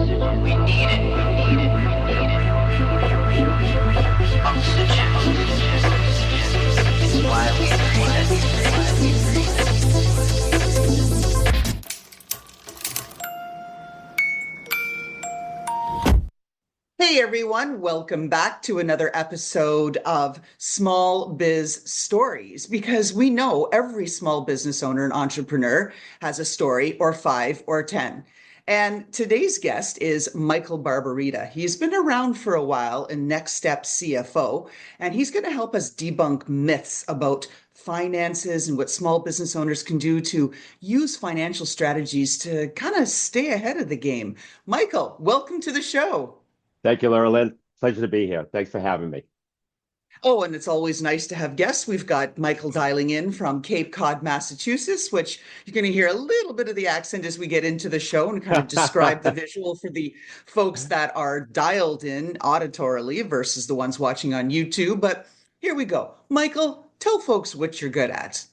We need it. Oxygen. Why we Hey everyone, welcome back to another episode of Small Biz Stories, because we know every small business owner and entrepreneur has a story or five or 10. And today's guest is Michael Barbarita. He's been around for a while in Next Step CFO, and he's going to help us debunk myths about finances and what small business owners can do to use financial strategies to kind of stay ahead of the game. Michael, welcome to the show. Thank you, Laura Lynn. Pleasure to be here. Thanks for having me. Oh, and it's always nice to have guests. We've got Michael dialing in from Cape Cod, Massachusetts, which you're going to hear a little bit of the accent as we get into the show and kind of describe the visual for the folks that are dialed in auditorily versus the ones watching on YouTube. But here we go. Michael, tell folks what you're good at.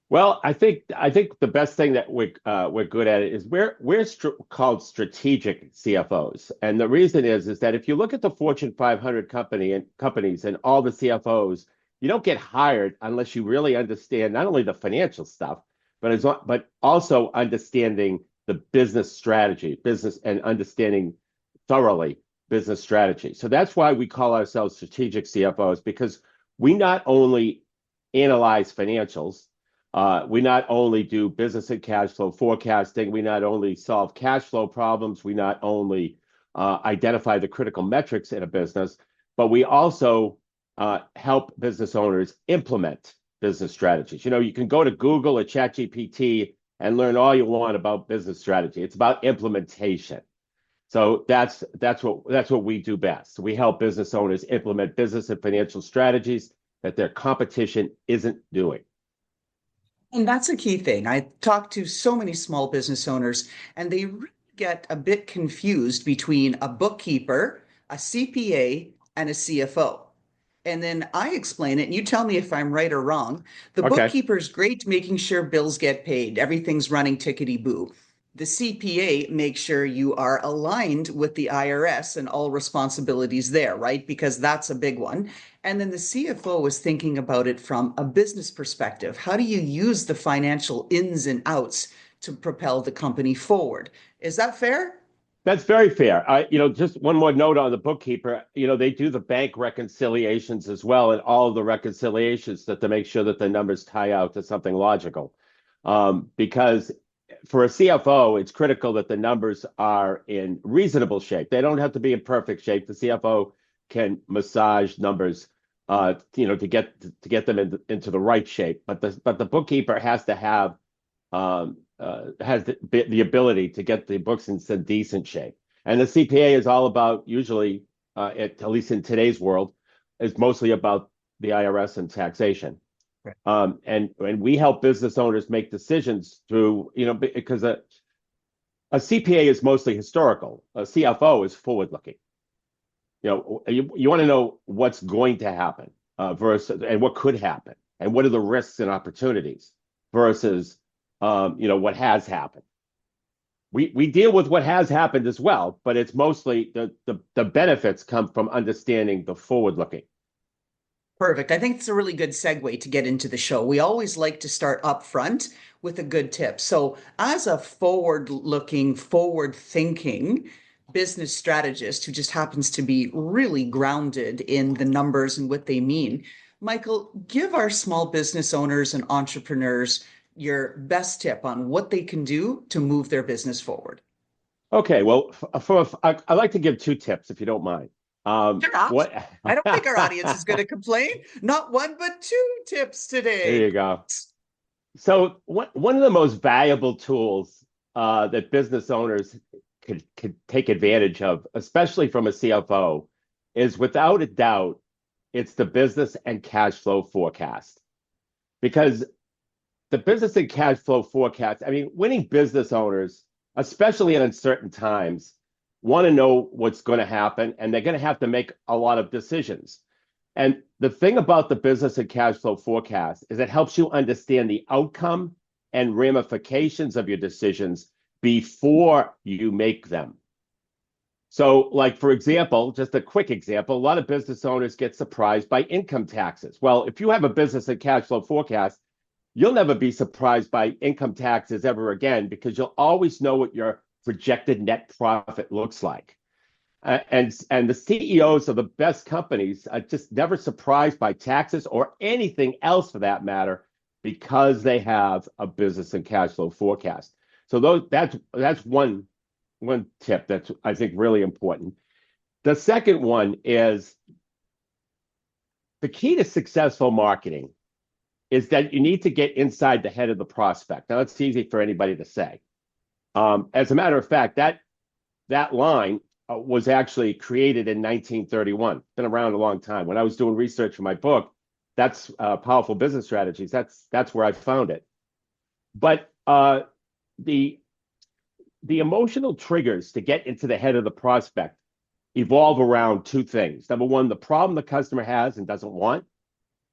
Well, I think the best thing that we're good at is called strategic CFOs, and the reason is that if you look at the Fortune 500 companies and all the CFOs, you don't get hired unless you really understand not only the financial stuff, but also understanding the business strategy, business and understanding thoroughly business strategy. So that's why we call ourselves strategic CFOs, because we not only analyze financials. We not only do business and cash flow forecasting, we not only solve cash flow problems, we not only identify the critical metrics in a business, but we also help business owners implement business strategies. You know, you can go to Google or ChatGPT and learn all you want about business strategy. It's about implementation. So that's what we do best. We help business owners implement business and financial strategies that their competition isn't doing. And that's a key thing. I talk to so many small business owners, and they really get a bit confused between a bookkeeper, a CPA, and a CFO. And then I explain it, and you tell me if I'm right or wrong. The Okay. bookkeeper's great making sure bills get paid, everything's running tickety-boo. The CPA makes sure you are aligned with the IRS and all responsibilities there, right? Because that's a big one. And then the CFO is thinking about it from a business perspective. How do you use the financial ins and outs to propel the company forward? Is that fair? That's very fair. Just one more note on the bookkeeper. They do the bank reconciliations as well, and all of the reconciliations to make sure that the numbers tie out to something logical. Because for a CFO, it's critical that the numbers are in reasonable shape. They don't have to be in perfect shape. The CFO can massage numbers, to get them into the right shape. But the bookkeeper has to have has the ability to get the books in some decent shape. And the CPA is all about, usually, at least in today's world, is mostly about the IRS and taxation. Right. And we help business owners make decisions through, because a CPA is mostly historical. A CFO is forward looking. You want to know what's going to happen versus and what could happen and what are the risks and opportunities versus what has happened. We deal with what has happened as well, but it's mostly the benefits come from understanding the forward looking. Perfect. I think it's a really good segue to get into the show. We always like to start up front with a good tip. So, as a forward-looking, forward-thinking business strategist who just happens to be really grounded in the numbers and what they mean, Michael, give our small business owners and entrepreneurs your best tip on what they can do to move their business forward. Okay, well, I'd like to give two tips if you don't mind. Sure not. What? I don't think our audience is going to complain. Not one, but two tips There today. you go. So one of the most valuable tools that business owners could take advantage of, especially from a CFO, is without a doubt, it's the business and cash flow forecast. Because the business and cash flow forecast, I mean, winning business owners, especially in uncertain times, want to know what's going to happen, and they're going to have to make a lot of decisions. And the thing about the business and cash flow forecast is it helps you understand the outcome and ramifications of your decisions before you make them. So, like, for example, just a quick example, a lot of business owners get surprised by income taxes. Well, if you have a business and cash flow forecast, you'll never be surprised by income taxes ever again because you'll always know what your projected net profit looks like. And the CEOs of the best companies are just never surprised by taxes or anything else for that matter because they have a business and cash flow forecast. So that's one tip that's I think really important. The second one is the key to successful marketing is that you need to get inside the head of the prospect. Now, it's easy for anybody to say. As a matter of fact, that line was actually created in 1931. Been around a long time. When I was doing research for my book, that's Powerful Business Strategies. That's where I found it. But the emotional triggers to get into the head of the prospect evolve around two things. Number one, the problem the customer has and doesn't want.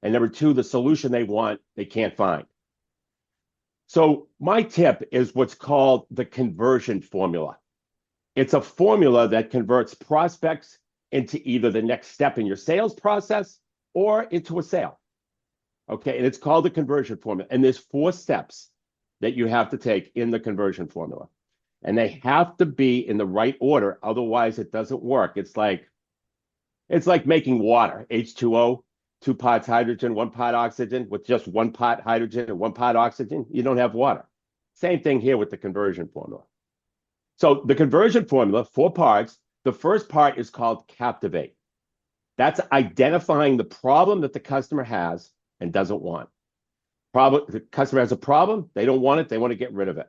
And number two, the solution they want, they can't find. So my tip is what's called the conversion formula. It's a formula that converts prospects into either the next step in your sales process or into a sale. Okay, and it's called the conversion formula. And there's 4 steps that you have to take in the conversion formula. And they have to be in the right order, otherwise it doesn't work. It's like making water, H2O, 2 parts hydrogen, 1 part oxygen, with just 1 part hydrogen and 1 part oxygen. You don't have water. Same thing here with the conversion formula. So the conversion formula, 4 parts. The first part is called captivate. That's identifying the problem that the customer has and doesn't want. The customer has a problem, they don't want it, they want to get rid of it.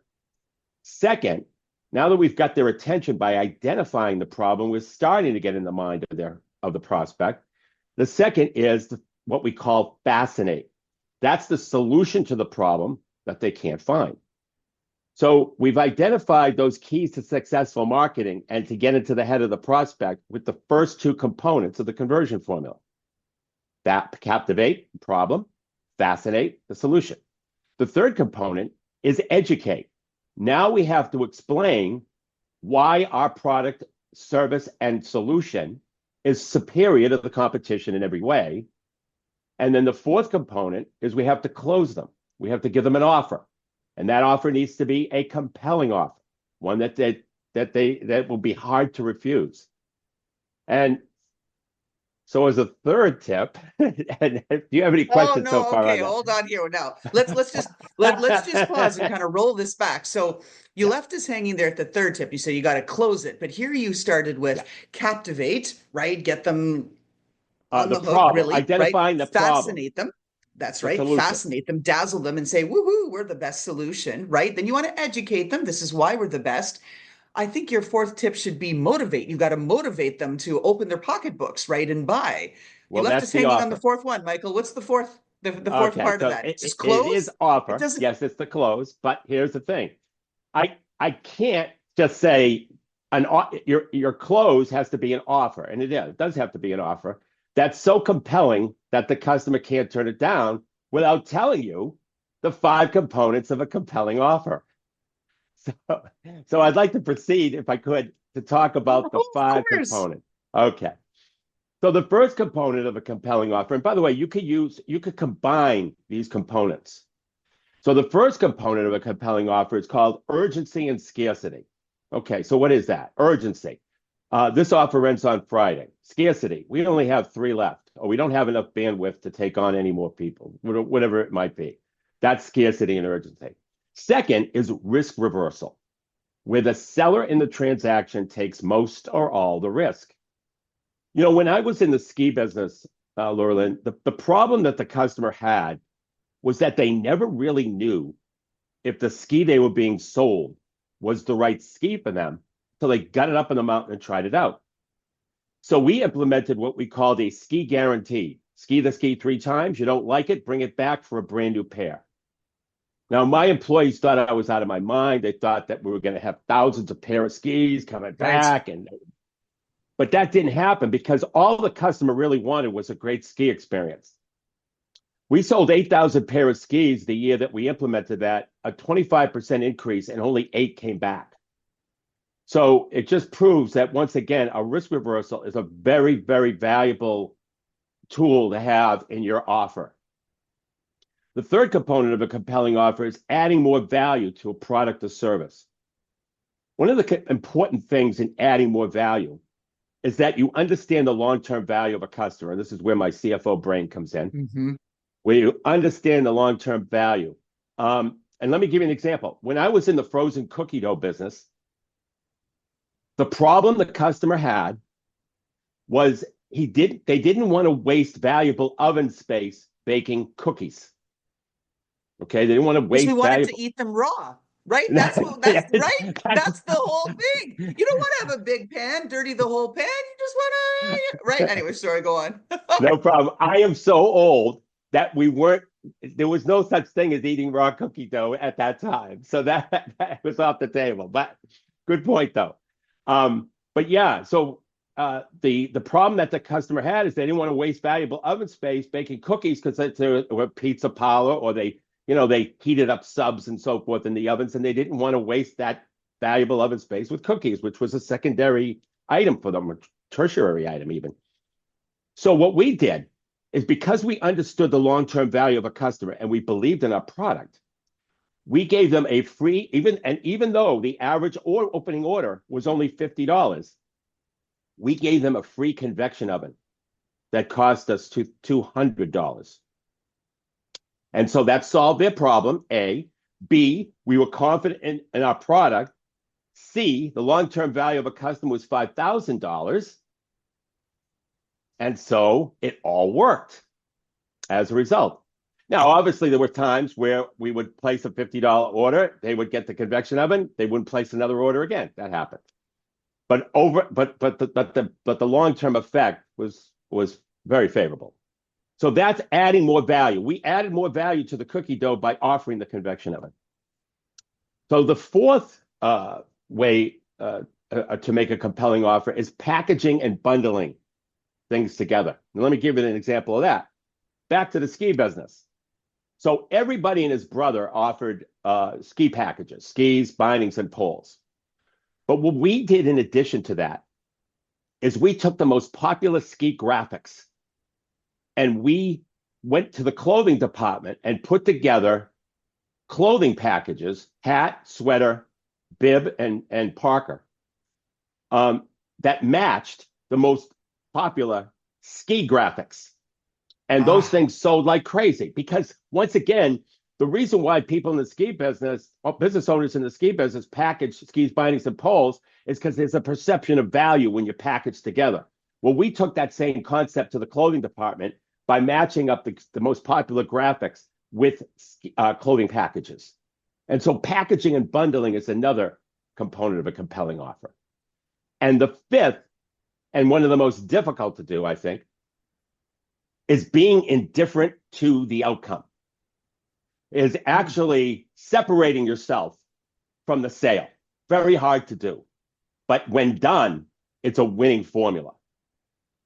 Second, now that we've got their attention by identifying the problem, we're starting to get in the mind of the prospect. The second is what we call fascinate. That's the solution to the problem that they can't find. So we've identified those keys to successful marketing and to get into the head of the prospect with the first 2 components of the conversion formula. That captivate, problem, fascinate, the solution. The third component is educate. Now we have to explain why our product, service, and solution is superior to the competition in every way. And then the fourth component is we have to close them. We have to give them an offer. And that offer needs to be a compelling offer, one that will be hard to refuse. And so as a third tip, and do you have any questions so far? Okay, hold on here now. Let's just pause and kind of roll this back. So you left us hanging there at the third tip. You said you got to close it, but here you started with captivate, right? Get them on the hook, problem, really, identifying right? the problem. Fascinate them. That's The right. solution. Fascinate them, dazzle them, and say, woohoo, we're the best solution, right? Then you want to educate them. This is why we're the best. I think your fourth tip should be motivate. You got to motivate them to open their pocketbooks, right, and buy. Well, you left that's us the hanging offer. on the fourth one, Michael. What's the fourth? The fourth part so of that? Just it close. is offer. It doesn't. Yes, it's the close. But here's the thing: I can't just say your close has to be an offer, and it does have to be an offer that's so compelling that the customer can't turn it down without telling you the 5 components of a compelling offer. So I'd like to proceed, if I could, to talk about the 5 components. Okay. So the first component of a compelling offer, and by the way, you could combine these components. So the first component of a compelling offer is called urgency and scarcity. Okay, so what is that? Urgency. This offer ends on Friday. Scarcity. We only have 3 left, or we don't have enough bandwidth to take on any more people, whatever it might be. That's scarcity and urgency. Second is risk reversal, where the seller in the transaction takes most or all the risk. You know, when I was in the ski business, Lurlin, the problem that the customer had was that they never really knew if the ski they were being sold was the right ski for them until they got it up in the mountain and tried it out. So we implemented what we called a ski guarantee. Ski the ski 3 times. You don't like it, bring it back for a brand new pair. Now, my employees thought I was out of my mind. They thought that we were going to have thousands of pair of skis coming back. But that didn't happen because all the customer really wanted was a great ski experience. We sold 8,000 pair of skis the year that we implemented that, a 25% increase, and only 8 came back. So it just proves that once again, a risk reversal is a very, very valuable tool to have in your offer. The third component of a compelling offer is adding more value to a product or service. One of the important things in adding more value is that you understand the long-term value of a customer. And this is where my CFO brain comes in, where you understand the long-term value. And let me give you an example. When I was in the frozen cookie dough business, the problem the customer had was they didn't want to waste valuable oven space baking cookies. Okay, they didn't want to Because we waste wanted valuable. to eat them raw, right? That's right. That's the whole thing. You don't want to have a big pan, dirty the whole pan. You just want to, right? Anyway, sorry, go on. No problem. I am so old that there was no such thing as eating raw cookie dough at that time. So that was off the table. But good point, though. But yeah, so the problem that the customer had is they didn't want to waste valuable oven space baking cookies because it's a pizza parlor or they heated up subs and so forth in the ovens, and they didn't want to waste that valuable oven space with cookies, which was a secondary item for them, a tertiary item even. So what we did is because we understood the long-term value of a customer and we believed in our product, we gave them a free, even though the average opening order was only $50, we gave them a free convection oven that cost us $200. And so that solved their problem, A. B, we were confident in our product. C, the long-term value of a customer was $5,000. And so it all worked as a result. Now, obviously, there were times where we would place a $50 order. They would get the convection oven. They wouldn't place another order again. That happened. But the long-term effect was very favorable. So that's adding more value. We added more value to the cookie dough by offering the convection oven. So the fourth way to make a compelling offer is packaging and bundling things together. Now, let me give you an example of that. Back to the ski business. So everybody and his brother offered ski packages, skis, bindings, and poles. But what we did in addition to that is we took the most popular ski graphics and we went to the clothing department and put together clothing packages, hat, sweater, bib, and parker, that matched the most popular ski graphics. And those things sold like crazy because, once again, the reason why people in the ski business, or business owners in the ski business, package skis, bindings, and poles is because there's a perception of value when you're packaged together. Well, we took that same concept to the clothing department by matching up the most popular graphics with clothing packages. And so packaging and bundling is another component of a compelling offer. And the fifth, and one of the most difficult to do, I think, is being indifferent to the outcome, is actually separating yourself from the sale. Very hard to do. But when done, it's a winning formula.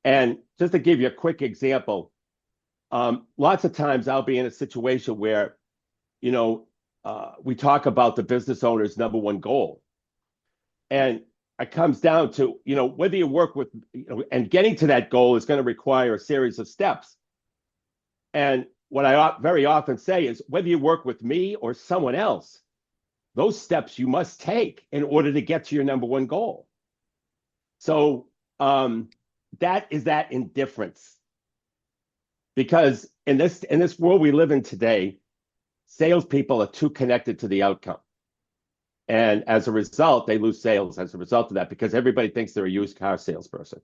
And just to give you a quick example, lots of times I'll be in a situation where, we talk about the business owner's number one goal. And it comes down to, whether you work with, and getting to that goal is going to require a series of steps. And what I very often say is whether you work with me or someone else, those steps you must take in order to get to your number one goal. So that is that indifference. Because in this world we live in today, salespeople are too connected to the outcome. And as a result, they lose sales as a result of that because everybody thinks they're a used car salesperson.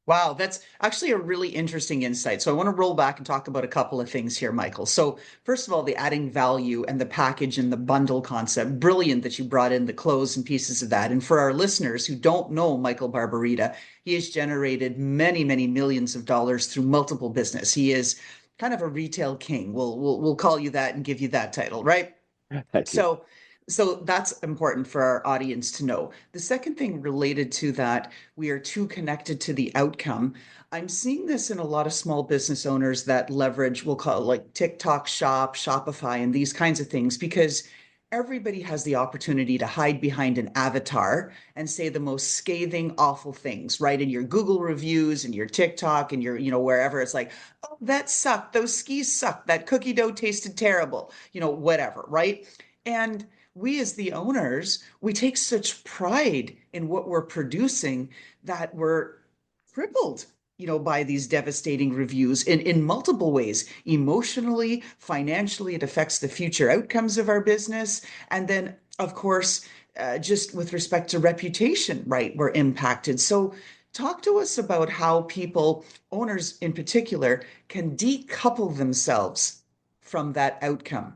Wow, that's actually a really interesting insight. So I want to roll back and talk about a couple of things here, Michael. So first of all, the adding value and the package and the bundle concept. Brilliant that you brought in the clothes and pieces of that. And for our listeners who don't know Michael Barbarita, he has generated many, many millions of dollars through multiple business. He is kind of a retail king. We'll call you that and give you that title, right? Thank you. So that's important for our audience to know. The second thing related to that, we are too connected to the outcome. I'm seeing this in a lot of small business owners that leverage, we'll call it like TikTok Shop, Shopify, and these kinds of things, because everybody has the opportunity to hide behind an avatar and say the most scathing, awful things, right? In your Google reviews and your TikTok and your, wherever it's like, oh, that sucked. Those skis sucked. That cookie dough tasted terrible, whatever, right? And we as the owners, we take such pride in what we're producing that we're crippled by these devastating reviews in multiple ways. Emotionally, financially, it affects the future outcomes of our business. And then, of course, just with respect to reputation, right, we're impacted. So talk to us about how people, owners in particular, can decouple themselves from that outcome.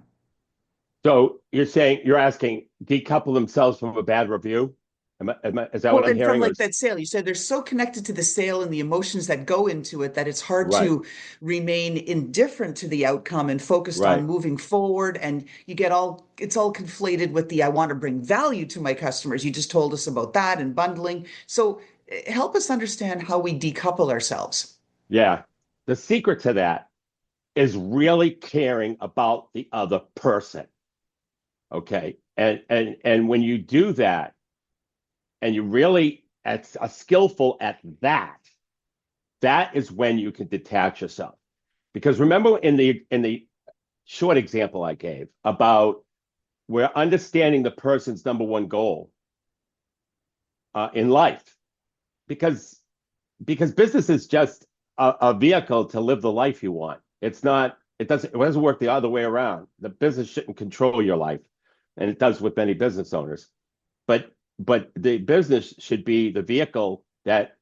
So you're asking decouple themselves from a bad review? Is that what Well, I'm and from hearing? like that sale, you said they're so connected to the sale and the emotions that go into it that it's hard Right, to remain indifferent to the outcome and focused on right. moving forward. And it's all conflated with I want to bring value to my customers. You just told us about that and bundling. So help us understand how we decouple ourselves. Yeah. The secret to that is really caring about the other person. Okay. And when you do that, and you really are skillful at that, that is when you can detach yourself. Because remember in the short example I gave about we're understanding the person's number one goal in life, because business is just a vehicle to live the life you want. It's not. It doesn't work the other way around. The business shouldn't control your life, and it does with many business owners. But the business should be the vehicle that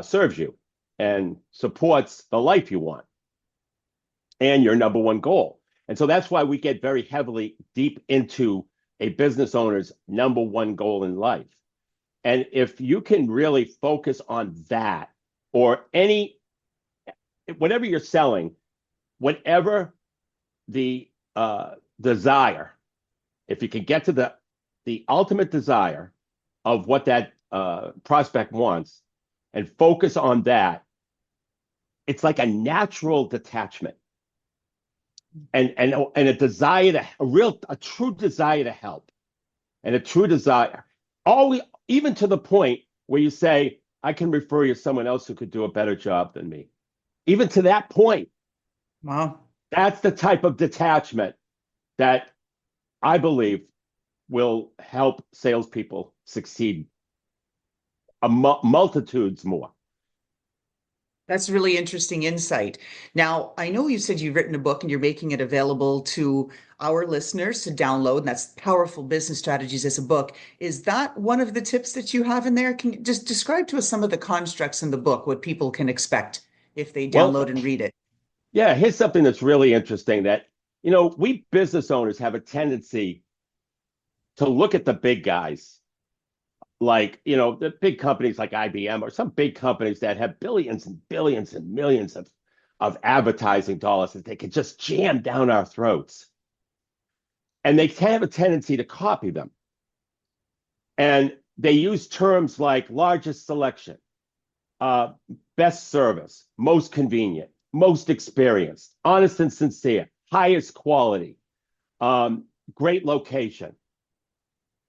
serves you and supports the life you want and your number one goal. And so that's why we get very heavily deep into a business owner's number one goal in life. And if you can really focus on that, or whatever you're selling, whatever the desire, if you can get to the ultimate desire of what that prospect wants and focus on that, it's like a natural detachment and a true desire to help, and a true desire, always, even to the point where you say, I can refer you to someone else who could do a better job than me. Even to that point, Wow. that's the type of detachment that I believe will help salespeople succeed multitudes more. That's really interesting insight. Now, I know you said you've written a book and you're making it available to our listeners to download, and that's Powerful Business Strategies as a book. Is that one of the tips that you have in there? Can you just describe to us some of the constructs in the book, what people can expect if they download Well, and read it? yeah, here's something that's really interesting that, we business owners have a tendency to look at the big guys, like, the big companies like IBM or some big companies that have billions and billions and millions of advertising dollars that they can just jam down our throats. And they have a tendency to copy them. And they use terms like largest selection, uh, best service, most convenient, most experienced, honest and sincere, highest quality, um, great location.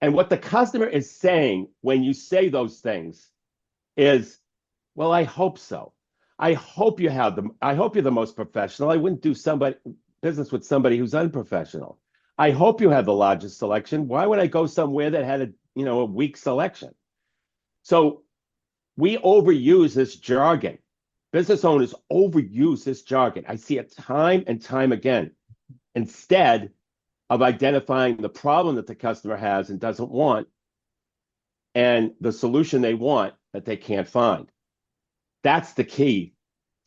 And what the customer is saying when you say those things is, well, I hope so. I hope I hope you're the most professional. I wouldn't do business with somebody who's unprofessional. I hope you have the largest selection. Why would I go somewhere that had a weak selection? So we overuse this jargon. Business owners overuse this jargon. I see it time and time again. Instead of identifying the problem that the customer has and doesn't want, and the solution they want that they can't find. That's the key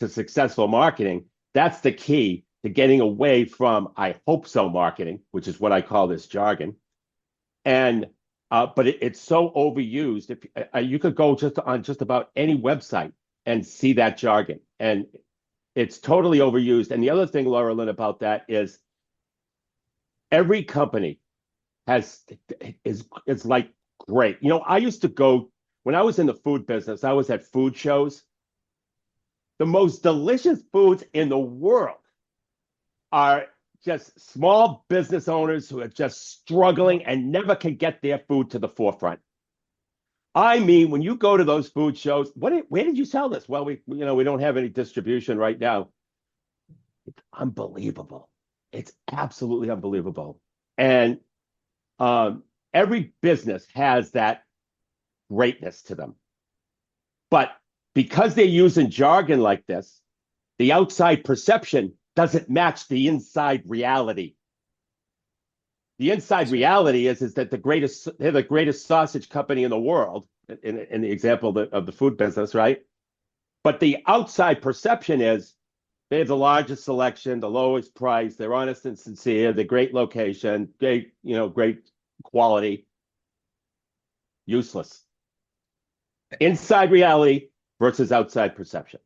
to successful marketing. That's the key to getting away from I hope so marketing, which is what I call this jargon. And but it's so overused. If you could go just about any website and see that jargon, and it's totally overused. And the other thing, Laura Lynn, about that is every company is like great. I used to go when I was in the food business. I was at food shows. The most delicious foods in the world are just small business owners who are just struggling and never can get their food to the forefront. I mean, when you go to those food shows, where did you sell this? Well, we don't have any distribution right now. It's unbelievable. It's absolutely unbelievable. And every business has that greatness to them. But because they're using jargon like this, the outside perception doesn't match the inside reality. The inside reality is that they're the greatest sausage company in the world, in the example of the food business, right? But the outside perception is they have the largest selection, the lowest price, they're honest and sincere, the great location, great quality. Useless. Inside reality versus outside perception.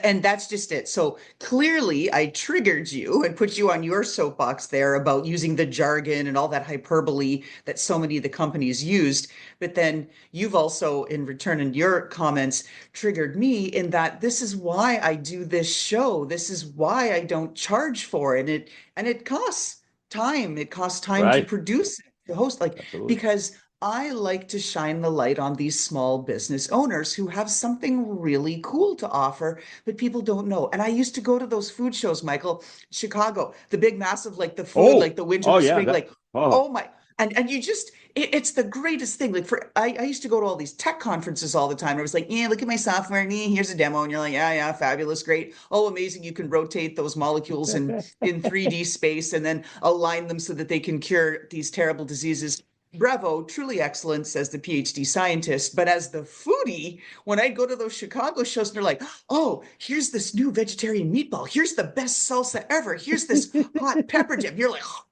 And that's just it. So clearly, I triggered you and put you on your soapbox there about using the jargon and all that hyperbole that so many of the companies used. But then you've also, in return, in your comments, triggered me in that this is why I do this show. This is why I don't charge for it. And it costs time. It costs time to Right. produce it, to host, Absolutely. because I like to shine the light on these small business owners who have something really cool to offer, but people don't know. And I used to go to those food shows, Michael, Chicago, the big, massive, like the food, like the winter, Oh the yeah. spring, like, Oh, oh my. And you just, it's the greatest thing. Like I used to go to all these tech conferences all the time. I was like, yeah, look at my software. Yeah, here's a demo. And you're like, yeah, fabulous, great. Oh, amazing. You can rotate those molecules in 3D space and then align them so that they can cure these terrible diseases. Bravo, truly excellent, says the PhD scientist. But as the foodie, when I go to those Chicago shows and they're like, oh, here's this new vegetarian meatball. Here's the best salsa ever. Here's this hot pepper dip. You're like, oh.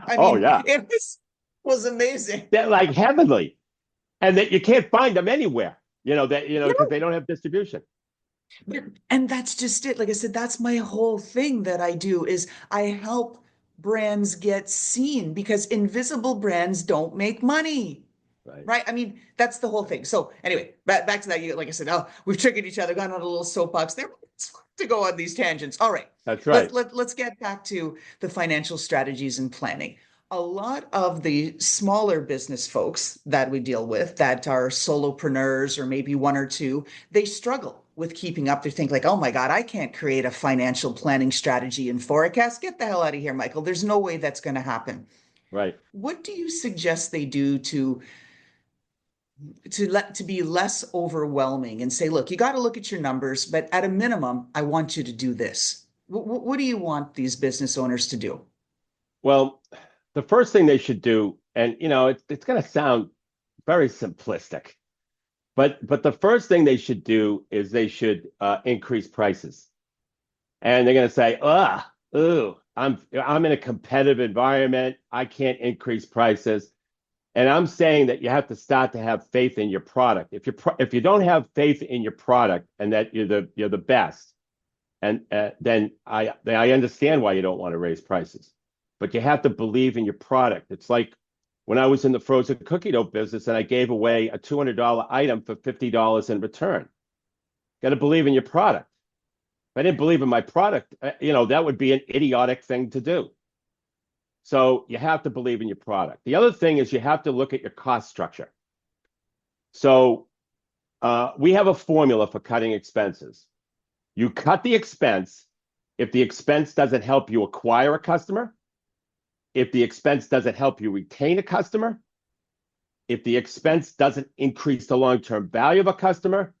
I oh mean, yeah. it was amazing. They're like heavenly. And that you can't find them anywhere, because they don't have distribution. And that's just it. Like I said, that's my whole thing that I do is I help brands get seen because invisible brands don't make money. Right. Right. I mean, that's the whole thing. So anyway, back to that. Like I said, oh, we've triggered each other, gone on a little soapbox there. It's fun to go on these tangents. All right. That's Let's right. let's get back to the financial strategies and planning. A lot of the smaller business folks that we deal with that are solopreneurs or maybe one or two, they struggle with keeping up. They think like, oh my God, I can't create a financial planning strategy and forecast. Get the hell out of here, Michael. There's no way that's going to happen. Right. What do you suggest they do to be less overwhelming and say, look, you got to look at your numbers, but at a minimum, I want you to do this. What do you want these business owners to do? Well, the first thing they should do, and it's going to sound very simplistic, but the first thing they should do is they should increase prices. And they're going to say, ooh, I'm in a competitive environment. I can't increase prices. And I'm saying that you have to start to have faith in your product. If you don't have faith in your product and that you're the best, and then I understand why you don't want to raise prices, but you have to believe in your product. It's like when I was in the frozen cookie dough business and I gave away a $200 item for $50 in return. Got to believe in your product. If I didn't believe in my product, that would be an idiotic thing to do. So you have to believe in your product. The other thing is you have to look at your cost structure. So we have a formula for cutting expenses. You cut the expense if the expense doesn't help you acquire a customer, if the expense doesn't help you retain a customer, if the expense doesn't increase the long-term value of a customer,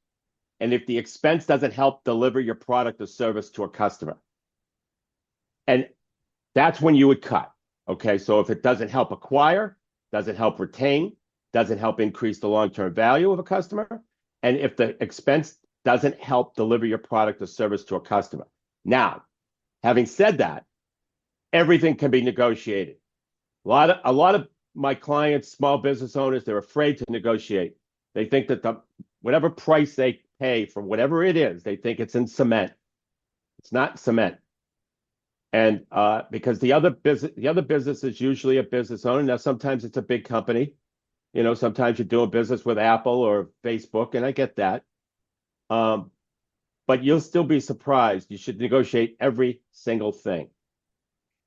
and if the expense doesn't help deliver your product or service to a customer. And that's when you would cut. Okay, so if it doesn't help acquire, doesn't help retain, doesn't help increase the long-term value of a customer, and if the expense doesn't help deliver your product or service to a customer. Now, having said that, everything can be negotiated. A lot of my clients, small business owners, they're afraid to negotiate. They think that whatever price they pay for whatever it is, they think it's in cement. It's not cement. And because the other business is usually a business owner. Now, sometimes it's a big company. Sometimes you're doing business with Apple or Facebook, and I get that. But you'll still be surprised. You should negotiate every single thing.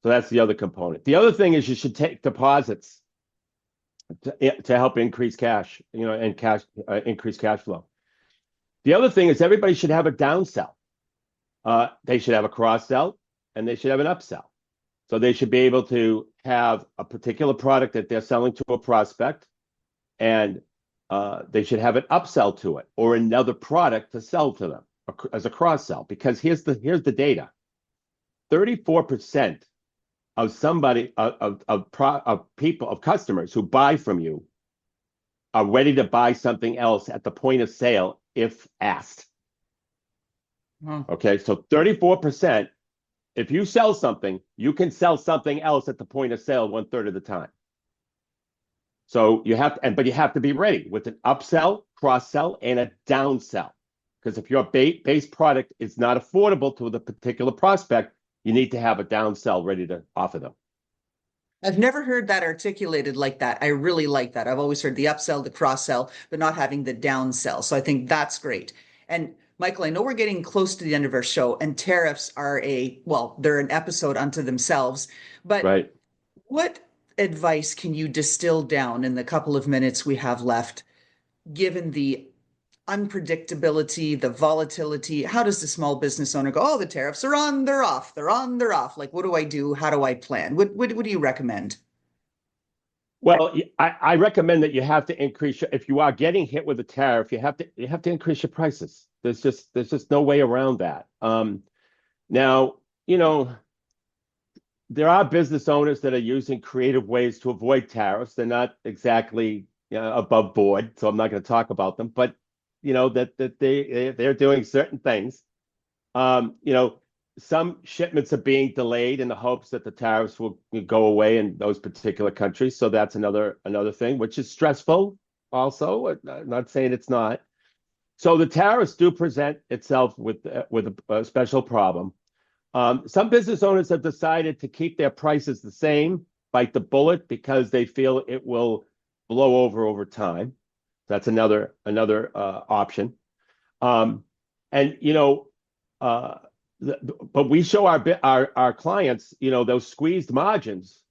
So that's the other component. The other thing is you should take deposits to help increase cash, and increase cash flow. The other thing is everybody should have a downsell. They should have a cross sell and they should have an upsell. So they should be able to have a particular product that they're selling to a prospect, and they should have an upsell to it or another product to sell to them as a cross sell. Because here's the data: 34% of customers who buy from you are ready to buy something else at the point of sale if asked. Okay, so 34%. If you sell something, you can sell something else at the point of sale 1/3 of the time. So you have to, but you have to be ready with an upsell, cross sell, and a downsell. Because if your base product is not affordable to the particular prospect, you need to have a downsell ready to offer them. I've never heard that articulated like that. I really like that. I've always heard the upsell, the cross sell, but not having the downsell. So I think that's great. And Michael, I know we're getting close to the end of our show, and tariffs are they're an episode unto themselves. But Right. what advice can you distill down in the couple of minutes we have left, given the unpredictability, the volatility? How does the small business owner go, oh, the tariffs are on, they're off, they're on, they're off. Like, what do I do? How do I plan? What do you recommend? Well, I recommend that you have to increase if you are getting hit with a tariff, you have to increase your prices. There's just no way around that. Now, there are business owners that are using creative ways to avoid tariffs. They're not exactly above board, so I'm not going to talk about them, but that they're doing certain things. Some shipments are being delayed in the hopes that the tariffs will go away in those particular countries. So that's another thing, which is stressful also. I'm not saying it's not. So the tariffs do present itself with a special problem. Some business owners have decided to keep their prices the same, bite the bullet, because they feel it will blow over time. That's another option. But we show our clients, those squeezed margins.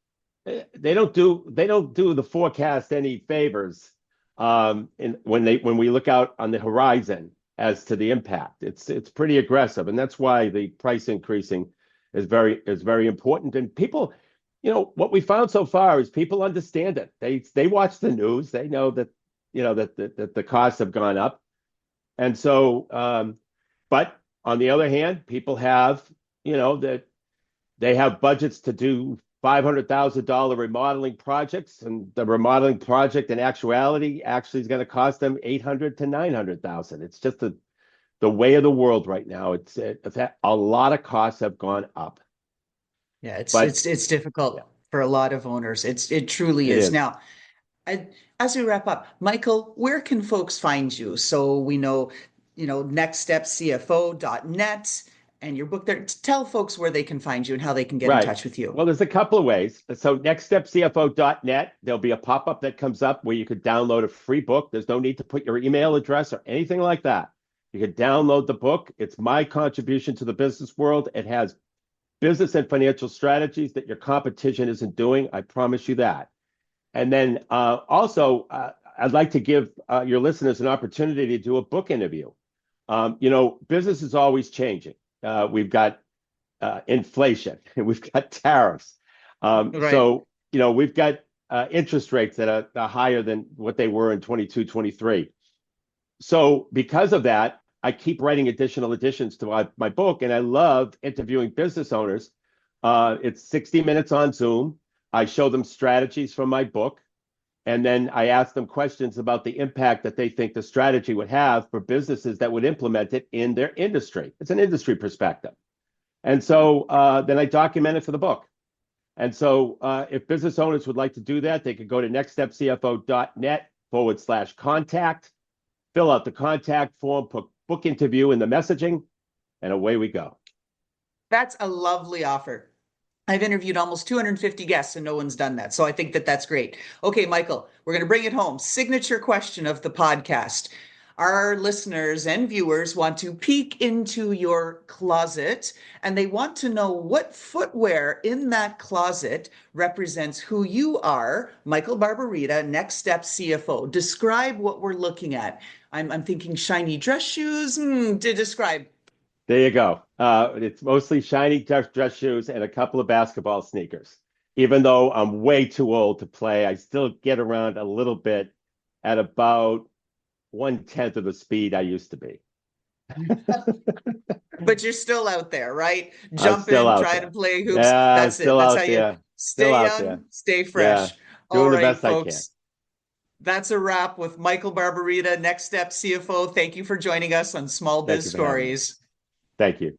They don't do the forecast any favors. When we look out on the horizon as to the impact, it's pretty aggressive, and that's why the price increasing is very important. And people, what we found so far is people understand it. They watch the news. They know that that the costs have gone up, and so but on the other hand, people have, that they have budgets to do $500,000 remodeling projects, and the remodeling project in actuality actually is going to cost them $800,000 to $900,000. It's just the way of the world right now. It's a lot of costs have gone up. Yeah, it's difficult for a lot of owners. It truly is. Now, as we wrap up, Michael, where can folks find you? So we know, nextstepcfo.net and your book there. Tell folks where they can find you and how they can get in touch with you. Well, there's a couple of ways. So nextstepcfo.net, there'll be a pop-up that comes up where you could download a free book. There's no need to put your email address or anything like that. You could download the book. It's my contribution to the business world. It has business and financial strategies that your competition isn't doing. I promise you that. And then also, I'd like to give your listeners an opportunity to do a book interview. Business is always changing. We've got inflation, we've got tariffs. Right. So, we've got interest rates that are higher than what they were in 22, 23. So because of that, I keep writing additional editions to my book, and I love interviewing business owners. It's 60 minutes on Zoom. I show them strategies from my book, and then I ask them questions about the impact that they think the strategy would have for businesses that would implement it in their industry. It's an industry perspective. And so then I document it for the book. And so if business owners would like to do that, they could go to nextstepcfo.net/contact, fill out the contact form, put book interview in the messaging, and away we go. That's a lovely offer. I've interviewed almost 250 guests and no one's done that. So I think that that's great. Okay, Michael, we're going to bring it home. Signature question of the podcast. Our listeners and viewers want to peek into your closet and they want to know what footwear in that closet represents who you are. Michael Barbarita, Next Step CFO. Describe what we're looking at. I'm thinking shiny dress shoes. To describe. There you go. It's mostly shiny dress shoes and a couple of basketball sneakers. Even though I'm way too old to play, I still get around a little bit at about 1/10 of the speed I used to be. But you're still out there, right? I'm still Jumping, out trying to there. play hoops. Yeah, I'm That's it. still That's how out you there. Still stay out there. young, stay Yeah, fresh. All doing the right, best I can. folks. That's a wrap with Michael Barbarita, Next Step CFO. Thank you for joining us on Small Thank Biz you for having me. Stories. Thank you.